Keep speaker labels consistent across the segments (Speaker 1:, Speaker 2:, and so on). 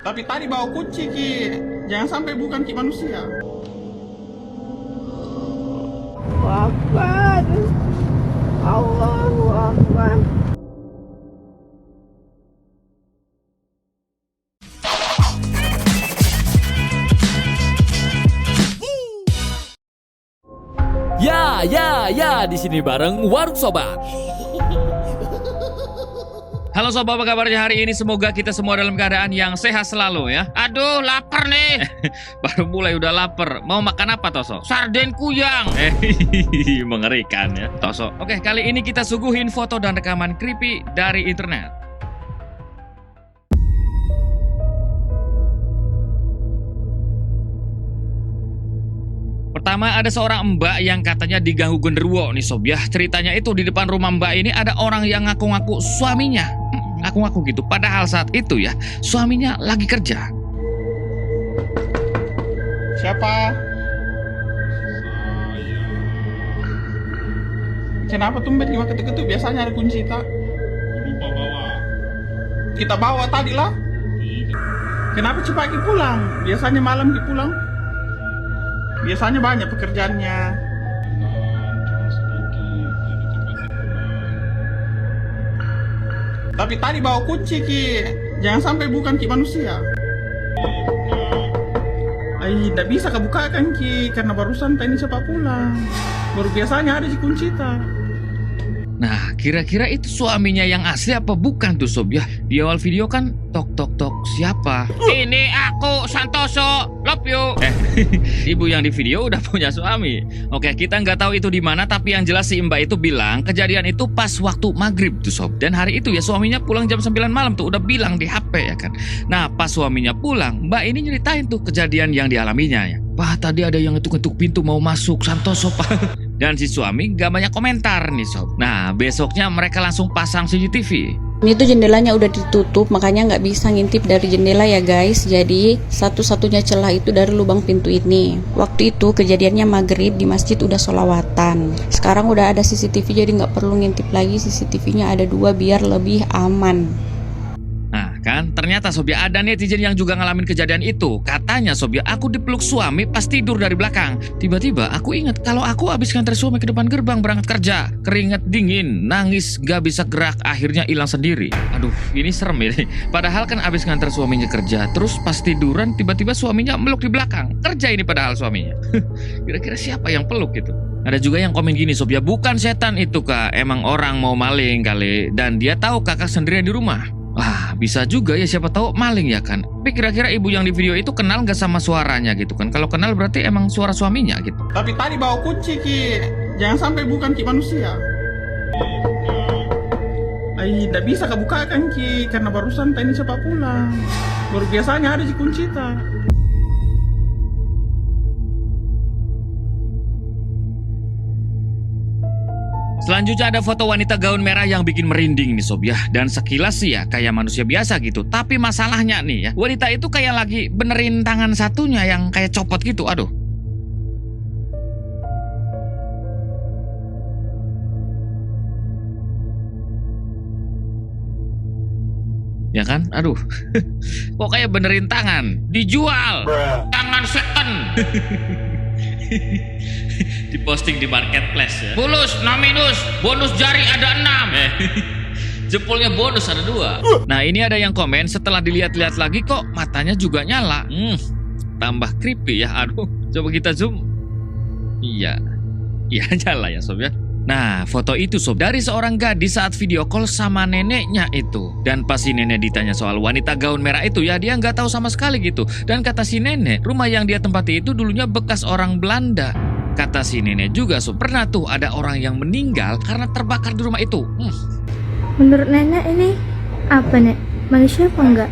Speaker 1: Tapi tadi bawa kunci Ki. Jangan sampai bukan Ki manusia.
Speaker 2: Akbar. Allahu Akbar.
Speaker 3: Ya, di sini bareng Warung Sobat. Halo sobat, apa kabarnya hari ini? Semoga kita semua dalam keadaan yang sehat selalu ya.
Speaker 4: Aduh, lapar nih.
Speaker 3: Baru mulai udah lapar. Mau makan apa Toso?
Speaker 4: Sarden kuyang.
Speaker 3: Mengerikan ya Toso. Oke, kali ini kita suguhin foto dan rekaman creepy dari internet. Pertama, ada seorang mbak yang katanya diganggu genderuwo nih sob ya. Ceritanya itu di depan rumah mbak ini ada orang yang ngaku-ngaku suaminya. Ngaku-ngaku gitu. Padahal saat itu ya, suaminya lagi kerja.
Speaker 1: Siapa? Kenapa tumben cuma ketuk-ketuk? Biasanya ada kunci tak?
Speaker 5: Lupa bawa.
Speaker 1: Kita bawa tadi lah. Kenapa cepat Ki pulang? Biasanya malam Ki pulang. Biasanya banyak pekerjaannya.
Speaker 5: Cuma sedikit, jadi tempatnya tenang.
Speaker 1: Tapi tadi bawa kunci Ki. Jangan sampai bukan Ki manusia. Tidak bisa kebukakan Ki, karena barusan tadi cepat pulang. Baru biasanya ada di kunci tak.
Speaker 3: Nah, kira-kira itu suaminya yang asli apa bukan tuh sob ya? Di awal video kan tok siapa?
Speaker 4: Ini aku Santoso, love you.
Speaker 3: Ibu yang di video udah punya suami. Oke, kita nggak tahu itu di mana, tapi yang jelas si mbak itu bilang kejadian itu pas waktu maghrib tuh sob. Dan hari itu ya suaminya pulang jam 9 malam tuh, udah bilang di HP ya kan. Nah, pas suaminya pulang, mbak ini nyeritain tuh kejadian yang dialaminya ya. Wah, tadi ada yang ngetuk-ngetuk pintu mau masuk, Santoso pak. Dan si suami gak banyak komentar nih sob. Nah, besoknya mereka langsung pasang CCTV.
Speaker 6: Ini tuh jendelanya udah ditutup, makanya nggak bisa ngintip dari jendela ya guys. Jadi satu-satunya celah itu dari lubang pintu ini. Waktu itu kejadiannya maghrib, di masjid udah sholawatan. Sekarang udah ada CCTV, jadi nggak perlu ngintip lagi. CCTV-nya ada 2 biar lebih aman.
Speaker 3: Nah kan, ternyata sob ya ada netizen yang juga ngalamin kejadian itu. Katanya sob ya, aku dipeluk suami pas tidur dari belakang. Tiba-tiba aku ingat kalau aku habis nganter suami ke depan gerbang berangkat kerja. Keringat dingin, nangis, gak bisa gerak, akhirnya hilang sendiri. Aduh, ini serem ini. Padahal kan habis nganter suaminya kerja, terus pas tiduran tiba-tiba suaminya meluk di belakang. Kerja ini padahal suaminya. Kira-kira siapa yang peluk gitu? Ada juga yang komen gini sob ya, bukan setan itu kak, emang orang mau maling kali. Dan dia tahu kakak sendirian di rumah. Wah, bisa juga ya, siapa tahu maling ya kan. Tapi kira-kira ibu yang di video itu kenal nggak sama suaranya gitu kan? Kalau kenal berarti emang suara suaminya gitu.
Speaker 1: Tapi tadi bawa kunci Ki. Jangan sampai bukan Ki manusia. Tidak bisa kebukakan Ki, karena barusan tadi cepat pulang. Baru biasanya ada di kunci tak.
Speaker 3: Selanjutnya ada foto wanita gaun merah yang bikin merinding nih sob ya. Dan sekilas sih ya kayak manusia biasa gitu. Tapi masalahnya nih ya, wanita itu kayak lagi benerin tangan satunya yang kayak copot gitu. Aduh. Ya kan? Aduh. Kok kayak benerin tangan? Dijual.
Speaker 4: Tangan second.
Speaker 3: Diposting di marketplace ya.
Speaker 4: Bulus, nominus, bonus jari ada 6.
Speaker 3: Jempolnya bonus ada 2. Nah, ini ada yang komen setelah dilihat-lihat lagi kok matanya juga nyala. Tambah creepy ya. Aduh, coba kita zoom. Iya nyala ya sob ya. Nah, foto itu sob dari seorang gadis saat video call sama neneknya itu. Dan pas si nenek ditanya soal wanita gaun merah itu ya, dia nggak tahu sama sekali gitu. Dan kata si nenek, rumah yang dia tempati itu dulunya bekas orang Belanda. Kata si nenek juga sob, pernah tuh ada orang yang meninggal karena terbakar di rumah itu.
Speaker 7: Menurut nenek ini apa nek? Manusia apa enggak?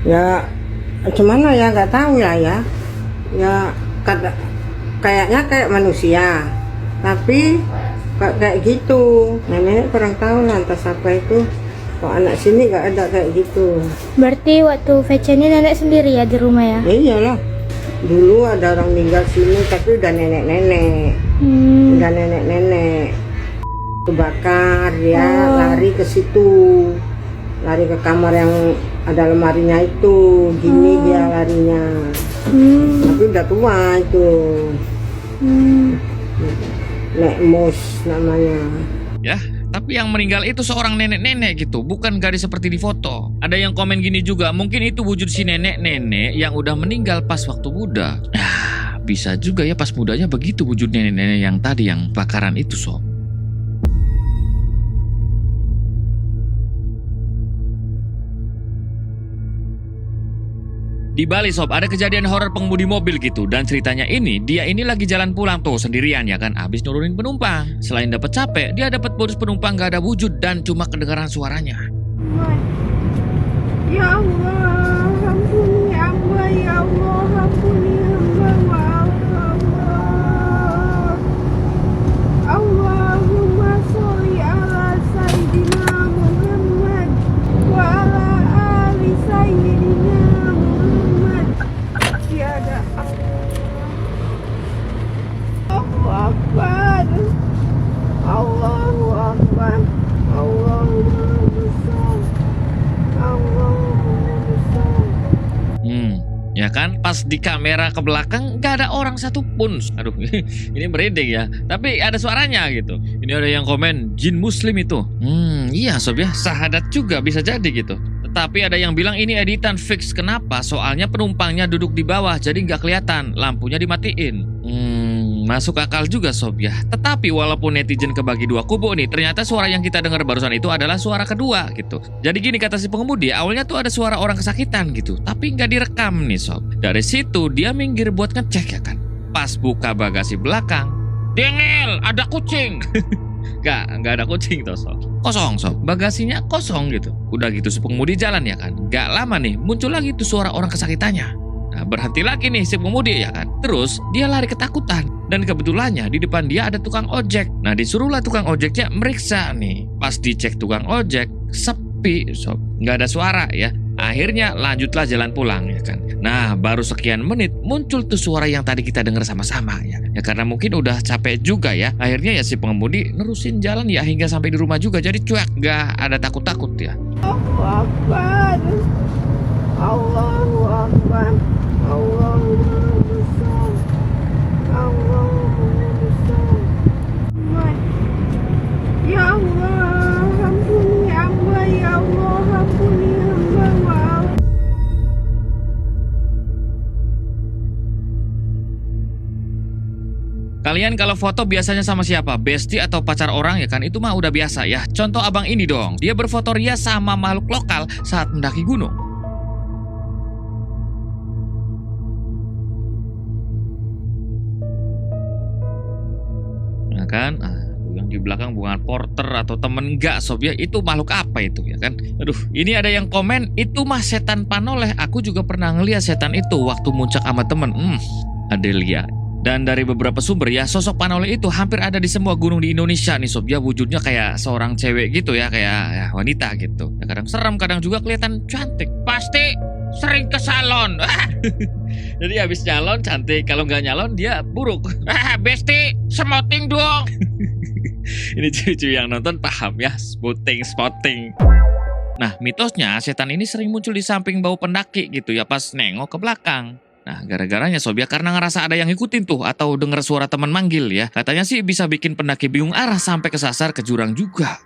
Speaker 2: Ya, gimana ya, nggak tahu lah ya. Ya, kayaknya kayak manusia. Tapi kayak gitu. Nenek kurang tahu lah entah siapa itu. Kok anak sini nggak ada kayak gitu.
Speaker 7: Berarti waktu VC ini nenek sendiri ya di rumah ya?
Speaker 2: Ya iyalah. Dulu ada orang meninggal sini tapi udah nenek-nenek. Udah nenek-nenek. Kebakar dia lari ke situ. Lari ke kamar yang ada lemarinya itu, gini dia larinya. Tapi udah tua itu. Nek Mus namanya.
Speaker 3: Ya, tapi yang meninggal itu seorang nenek-nenek gitu, bukan gadis seperti di foto. Ada yang komen gini juga, mungkin itu wujud si nenek-nenek yang udah meninggal pas waktu muda. Bisa juga ya pas mudanya begitu wujud nenek-nenek yang tadi yang bakaran itu, sob. Di Bali, sob, ada kejadian horor pengemudi mobil gitu. Dan ceritanya dia ini lagi jalan pulang tuh sendirian ya kan, habis nurunin penumpang. Selain dapat capek, dia dapat bonus penumpang gak ada wujud dan cuma kedengaran suaranya.
Speaker 2: Ya Allah, ampuni hamba, ya Allah, ampuni hamba, maaf Allah. Allahumma sholli ala Sayyidina Muhammad wa ala ali Sayyidina Muhammad. Tiada Allahu Akbar, Allahu Akbar, Allahumma sholli.
Speaker 3: Ya kan, pas di kamera ke belakang gak ada orang satupun. Aduh, ini merinding ya. Tapi ada suaranya gitu. Ini ada yang komen, jin muslim itu. Iya sob ya, sahadat juga bisa jadi gitu. Tetapi ada yang bilang ini editan fix. Kenapa? Soalnya penumpangnya duduk di bawah, jadi gak kelihatan. Lampunya dimatiin. Masuk akal juga sob ya. Tetapi walaupun netizen kebagi dua kubu nih, ternyata suara yang kita dengar barusan itu adalah suara kedua gitu. Jadi gini kata si pengemudi, awalnya tuh ada suara orang kesakitan gitu, tapi nggak direkam nih sob. Dari situ dia minggir buat ngecek ya kan. Pas buka bagasi belakang, dengel, ada kucing. Nggak ada kucing tuh sob. Kosong sob, bagasinya kosong gitu. Udah gitu si pengemudi jalan ya kan. Gak lama nih muncul lagi tuh suara orang kesakitannya. Nah, berhenti lagi nih si pengemudi ya kan. Terus dia lari ketakutan. Dan kebetulannya di depan dia ada tukang ojek. Nah disuruhlah tukang ojeknya meriksa nih. Pas dicek tukang ojek, sepi sob. Nggak ada suara ya. Akhirnya lanjutlah jalan pulang ya kan. Nah baru sekian menit muncul tuh suara yang tadi kita dengar sama-sama ya. Ya karena mungkin udah capek juga ya. Akhirnya ya si pengemudi nerusin jalan ya hingga sampai di rumah juga. Jadi cuek, nggak ada takut-takut ya.
Speaker 2: Allahu Akbar, Allahu Akbar, Allahumma sholli, Allahumma sholli. Ya Allah, ampuni hamba, ya Allah, ampuni hamba, maaf.
Speaker 3: Kalian kalau foto biasanya sama siapa? Bestie atau pacar orang ya kan? Itu mah udah biasa ya. Contoh abang ini dong. Dia berfoto ria sama makhluk lokal saat mendaki gunung. Nah kan? Yang di belakang bukan porter atau temen enggak sob ya. Itu makhluk apa itu ya kan? Aduh, ini ada yang komen, itu mah setan panoleh. Aku juga pernah ngeliat setan itu waktu muncak sama temen. Adelia. Dan dari beberapa sumber ya, sosok panoleh itu hampir ada di semua gunung di Indonesia nih sob ya. Wujudnya kayak seorang cewek gitu ya, kayak ya, wanita gitu ya, kadang serem, kadang juga kelihatan cantik. Pasti sering ke salon. Jadi habis nyalon cantik, kalau nggak nyalon dia buruk. Besti, semoting dong. Ini cucu yang nonton paham ya, spotting. Nah mitosnya setan ini sering muncul di samping bau pendaki gitu ya, pas nengok ke belakang. Nah gara-garanya sob ya, karena ngerasa ada yang ngikutin tuh atau denger suara teman manggil ya. Katanya sih bisa bikin pendaki bingung arah sampai kesasar ke jurang juga.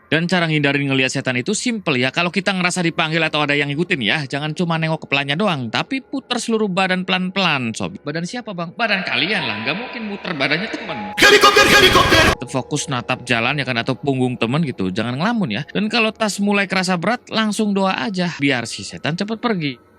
Speaker 3: Dan cara ngindarin ngelihat setan itu simple ya. Kalau kita ngerasa dipanggil atau ada yang ngikutin ya, jangan cuma nengok kepalanya doang, tapi putar seluruh badan pelan-pelan sob. Badan siapa bang? Badan kalian lah, nggak mungkin muter badannya temen. Helikopter. Fokus natap jalan ya kan, atau punggung temen gitu, jangan ngelamun ya. Dan kalau tas mulai kerasa berat, langsung doa aja biar si setan cepet pergi.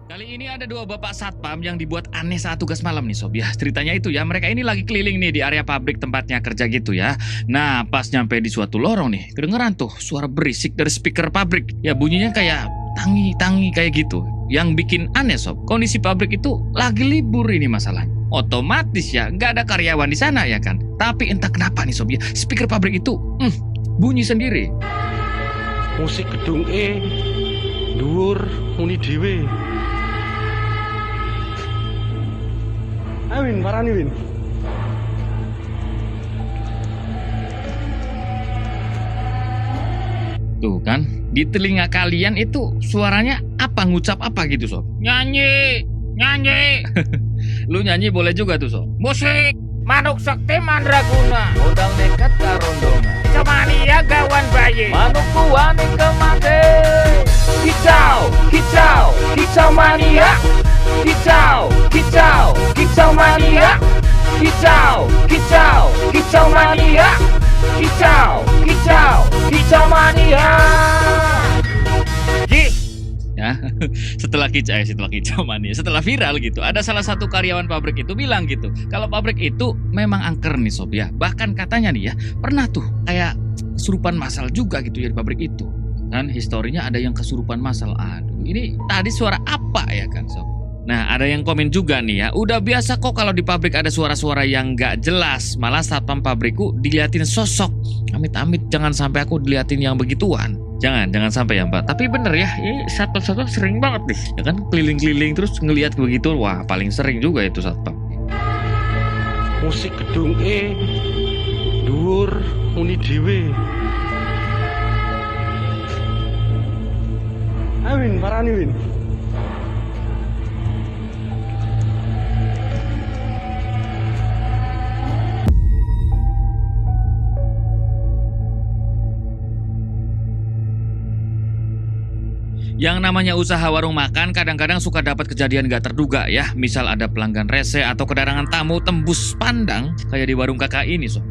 Speaker 3: Kali ini ada dua bapak satpam yang dibuat aneh saat tugas malam nih sob ya. Ceritanya itu ya, mereka ini lagi keliling nih di area pabrik tempatnya kerja gitu ya. Nah pas nyampe di suatu lorong nih, kedengeran tuh suara berisik dari speaker pabrik. Ya bunyinya kayak tangi kayak gitu. Yang bikin aneh sob, kondisi pabrik itu lagi libur ini masalahnya. Otomatis ya nggak ada karyawan di sana ya kan. Tapi entah kenapa nih sob ya, speaker pabrik itu bunyi sendiri.
Speaker 8: Musik gedung dhuwur muni dhewe. Ayo Win, parani Win.
Speaker 3: Tuh kan, di telinga kalian itu suaranya apa, ngucap apa gitu sob?
Speaker 4: Nyanyi, nyanyi.
Speaker 3: Lu nyanyi boleh juga tuh sob.
Speaker 4: Musik, manuk sakti mandraguna. Undang nekat karondongan. Kicau gawan bayi. Manuk kuani kemate. Kicau, kicau, kicau mania. Kicau, kicau, kicau mania. Kicau, kicau, kicau mania. Kicau, kicau, kicau mania.
Speaker 3: Ya, setelah kicau mania, setelah viral gitu, ada salah satu karyawan pabrik itu bilang gitu, kalau pabrik itu memang angker nih sob ya. Bahkan katanya nih ya, pernah tuh kayak kesurupan massal juga gitu ya di pabrik itu. Kan historinya ada yang kesurupan massal. Aduh, ini tadi suara apa ya kan sob? Nah, ada yang komen juga nih ya, udah biasa kok kalau di pabrik ada suara-suara yang gak jelas. Malah satpam pabrikku diliatin sosok. Amit-amit jangan sampai aku diliatin yang begituan. Jangan sampai ya Mbak. Tapi bener ya, ini satpam sering banget nih. Ya kan, keliling-keliling terus ngelihat begitu. Wah, paling sering juga itu satpam.
Speaker 8: Musik gedung E dhuwur muni dhewe. Awin, parani Win.
Speaker 3: Yang namanya usaha warung makan kadang-kadang suka dapat kejadian gak terduga ya. Misal ada pelanggan rese atau kedatangan tamu tembus pandang kayak di warung kakak ini sob.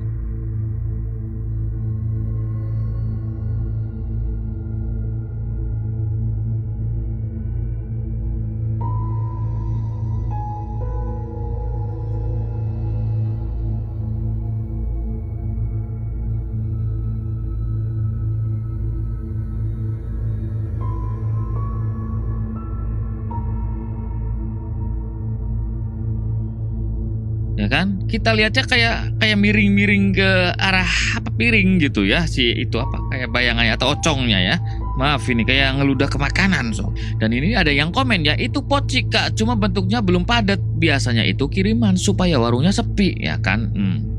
Speaker 3: Ya kan, kita lihatnya kayak miring-miring ke arah apa piring gitu ya, si itu apa kayak bayangannya atau ocongnya ya. Maaf ini kayak ngeludah ke makanan so. Dan ini ada yang komen ya, itu pocik kak, cuma bentuknya belum padat. Biasanya itu kiriman supaya warungnya sepi ya kan.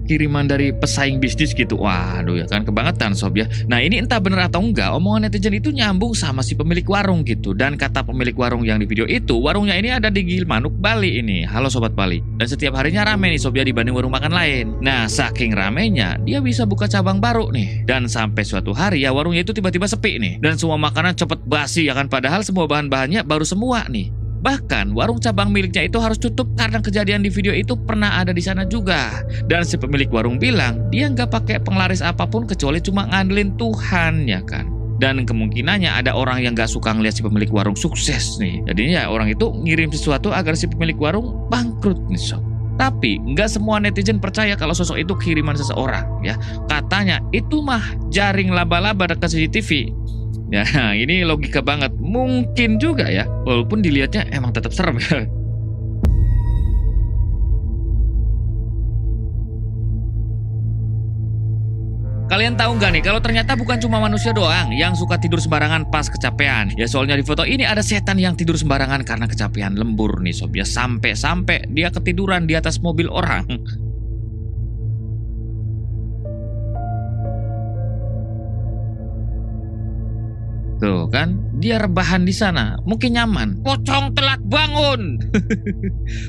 Speaker 3: Kiriman dari pesaing bisnis gitu. Waduh ya kan, kebangetan sob ya. Nah ini entah bener atau enggak, omongan netizen itu nyambung sama si pemilik warung gitu. Dan kata pemilik warung yang di video itu, warungnya ini ada di Gilmanuk, Bali ini. Halo sobat Bali. Dan setiap harinya rame nih sob ya dibanding warung makan lain. Nah saking ramenya, dia bisa buka cabang baru nih. Dan sampai suatu hari ya warungnya itu tiba-tiba sepi nih. Dan semua makanan cepet basi ya kan, padahal semua bahan-bahannya baru semua nih. Bahkan warung cabang miliknya itu harus tutup karena kejadian di video itu pernah ada di sana juga. Dan si pemilik warung bilang dia nggak pakai penglaris apapun kecuali cuma ngandelin Tuhan ya kan. Dan kemungkinannya ada orang yang nggak suka ngeliat si pemilik warung sukses nih. Jadinya ya orang itu ngirim sesuatu agar si pemilik warung bangkrut nih sob. Tapi nggak semua netizen percaya kalau sosok itu kiriman seseorang ya. Katanya itu mah jaring laba-laba dekat CCTV. Ya ini logika banget. Mungkin juga ya, walaupun dilihatnya emang tetap serem ya. Kalian tahu nggak nih kalau ternyata bukan cuma manusia doang yang suka tidur sembarangan pas kecapean. Ya soalnya di foto ini ada setan yang tidur sembarangan karena kecapean, lembur nih sob ya. Sampai dia ketiduran di atas mobil orang. Tuh kan, dia rebahan di sana, mungkin nyaman.
Speaker 4: Pocong telat bangun.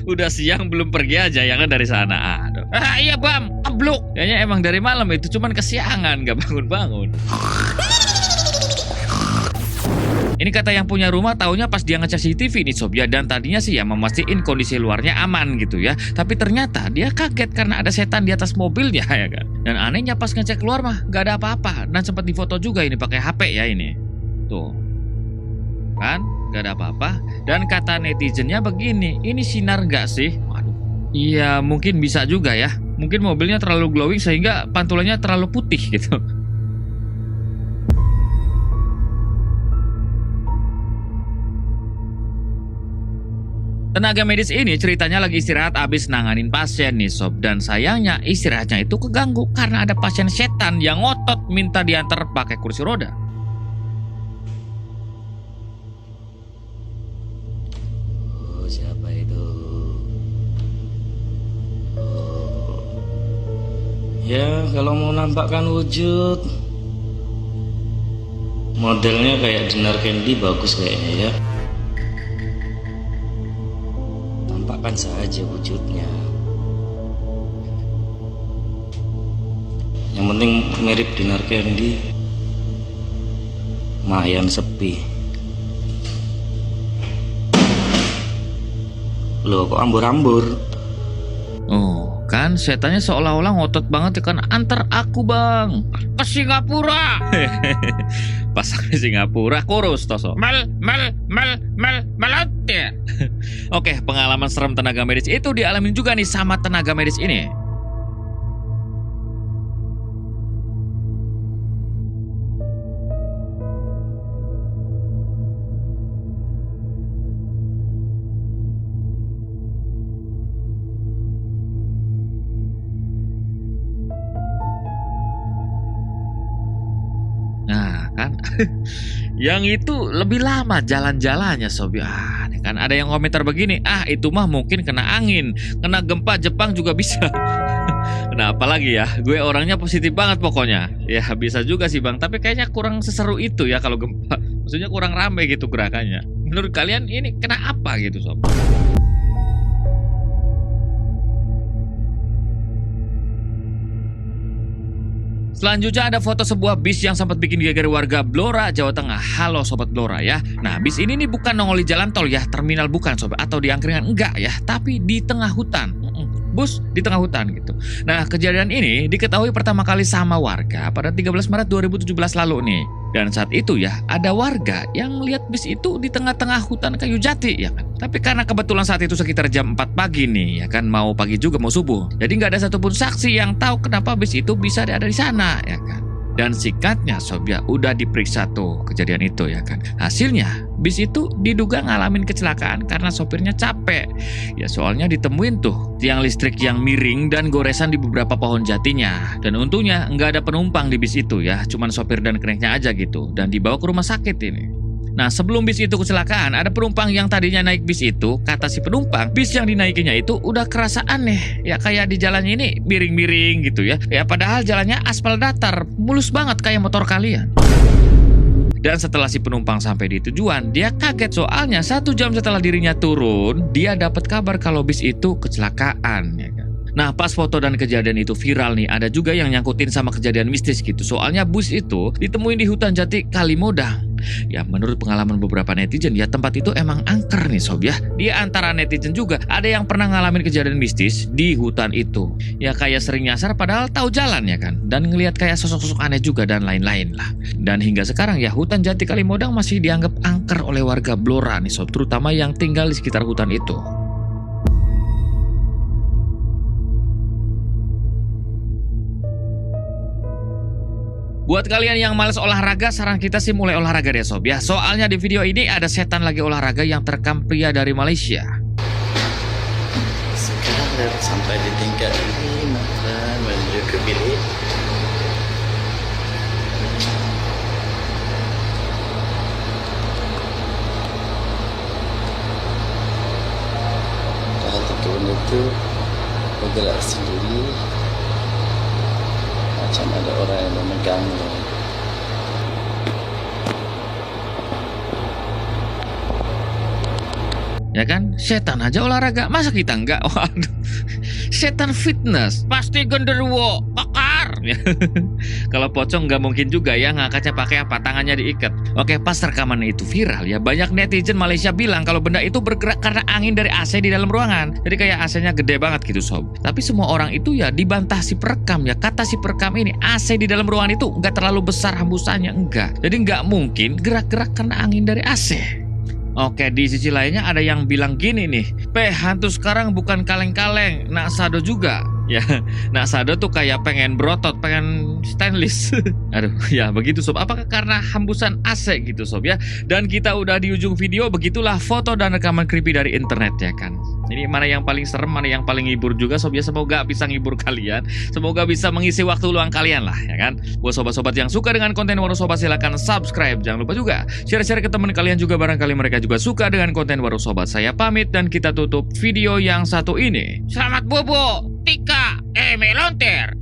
Speaker 3: Udah siang belum pergi aja ya kan dari sana. Aduh.
Speaker 4: Iya bam, kebluk.
Speaker 3: Kayaknya emang dari malam itu cuman kesiangan, gak bangun-bangun. Ini kata yang punya rumah taunya pas dia ngecek CCTV nih sob ya. Dan tadinya sih ya memastiin kondisi luarnya aman gitu ya. Tapi ternyata dia kaget karena ada setan di atas mobilnya ya kan. Dan anehnya pas ngecek keluar mah gak ada apa-apa. Dan sempat difoto juga ini pakai HP ya ini. Tuh kan gak ada apa-apa. Dan kata netizennya begini, ini sinar gak sih? Waduh. Iya mungkin bisa juga ya. Mungkin mobilnya terlalu glowing sehingga pantulannya terlalu putih gitu. Tenaga medis ini ceritanya lagi istirahat abis nanganin pasien nih sob. Dan sayangnya istirahatnya itu keganggu karena ada pasien setan yang ngotot minta diantar pakai kursi roda.
Speaker 9: Siapa itu? Ya, kalau mau nampakkan wujud, Modelnya kayak Dinar Candy, bagus kayaknya ya. Tampakkan saja wujudnya. Yang penting mirip Dinar Candy. Lumayan sepi. Loh, kok ambur-ambur?
Speaker 3: Oh, kan setannya seolah-olah ngotot banget ya kan, antar aku bang ke Singapura. Pas sampai Singapura kurus toso. Melontir. Oke, pengalaman serem tenaga medis itu dialamin juga nih sama tenaga medis ini. Nah kan, yang itu lebih lama jalan-jalannya sob. Nih kan ada yang komentar begini, itu mah mungkin kena angin, kena gempa Jepang juga bisa. Kenapa lagi ya, gue orangnya positif banget pokoknya. Ya bisa juga sih bang, tapi kayaknya kurang seseru itu ya kalau gempa. Maksudnya kurang ramai gitu gerakannya. Menurut kalian ini kena apa gitu sob? Selanjutnya ada foto sebuah bis yang sempat bikin geger warga Blora, Jawa Tengah. Halo Sobat Blora ya. Nah bis ini nih bukan nongol di jalan tol ya, terminal bukan sobat, atau di angkringan enggak ya, tapi di tengah hutan. Bus di tengah hutan gitu. Nah kejadian ini diketahui pertama kali sama warga pada 13 Maret 2017 lalu nih. Dan saat itu ya ada warga yang lihat bis itu di tengah-tengah hutan kayu jati ya kan. Tapi karena kebetulan saat itu sekitar jam 4 pagi nih ya kan, mau pagi juga mau subuh. Jadi nggak ada satupun saksi yang tahu kenapa bis itu bisa ada di sana ya kan. Dan singkatnya sob ya udah diperiksa tuh kejadian itu ya kan. Hasilnya bis itu diduga ngalamin kecelakaan karena sopirnya capek. Ya soalnya ditemuin tuh tiang listrik yang miring dan goresan di beberapa pohon jatinya. Dan untungnya nggak ada penumpang di bis itu ya, cuman sopir dan kerennya aja gitu. Dan dibawa ke rumah sakit ini. Nah sebelum bis itu kecelakaan, ada penumpang yang tadinya naik bis itu. Kata si penumpang, bis yang dinaikinya itu udah kerasa aneh. Ya kayak di jalannya ini miring-miring gitu ya. Ya padahal jalannya aspal datar, mulus banget kayak motor kalian. Dan setelah si penumpang sampai di tujuan, dia kaget soalnya 1 jam setelah dirinya turun, dia dapat kabar kalau bis itu kecelakaan ya kan. Nah pas foto dan kejadian itu viral nih, ada juga yang nyangkutin sama kejadian mistis gitu. Soalnya bus itu ditemuin di hutan jati Kalimodang. Ya menurut pengalaman beberapa netizen ya tempat itu emang angker nih sob ya. Di antara netizen juga ada yang pernah ngalamin kejadian mistis di hutan itu. Ya kayak sering nyasar padahal tahu jalan ya kan. Dan ngelihat kayak sosok-sosok aneh juga dan lain-lain lah. Dan hingga sekarang ya hutan jati Kalimodang masih dianggap angker oleh warga Blora nih sob. Terutama yang tinggal di sekitar hutan itu. Buat kalian yang males olahraga, saran kita sih mulai olahraga deh sob ya. Soalnya di video ini ada setan lagi olahraga yang terekam pria dari Malaysia.
Speaker 9: Sekarang dah sampai di tingkat ini, maka menuju ke bilik. Hati turun itu bergerak sendiri. Macam ada orang yang memegangnya.
Speaker 3: Ya kan, setan aja olahraga, masa kita enggak? Waduh, setan fitness, pasti genderuwo, bakar. Kalau pocong nggak mungkin juga ya, ngangkatnya pakai apa? Tangannya diikat. Oke, pas rekaman itu viral ya, banyak netizen Malaysia bilang kalau benda itu bergerak karena angin dari AC di dalam ruangan. Jadi kayak AC-nya gede banget gitu sob. Tapi semua orang itu ya dibantah si perekam ya. Kata si perekam ini, AC di dalam ruangan itu nggak terlalu besar hembusannya, enggak. Jadi nggak mungkin gerak-gerak karena angin dari AC. Oke, di sisi lainnya ada yang bilang gini nih, hantu sekarang bukan kaleng-kaleng, nak sado juga. Ya, nak sado tuh kayak pengen berotot, pengen stainless. Aduh, ya begitu sob. Apakah karena hembusan AC gitu sob ya? Dan kita udah di ujung video, begitulah foto dan rekaman creepy dari internet ya kan. Ini mana yang paling serem, mana yang paling ngibur juga sob ya. Semoga bisa ngibur kalian, semoga bisa mengisi waktu luang kalian lah ya kan. Buat sobat-sobat yang suka dengan konten Warung Sobat, silahkan subscribe. Jangan lupa juga share-share ke teman kalian juga, barangkali mereka juga suka dengan konten Warung Sobat. Saya pamit dan kita tutup video yang satu ini.
Speaker 4: Selamat bobo, Tika, melontir.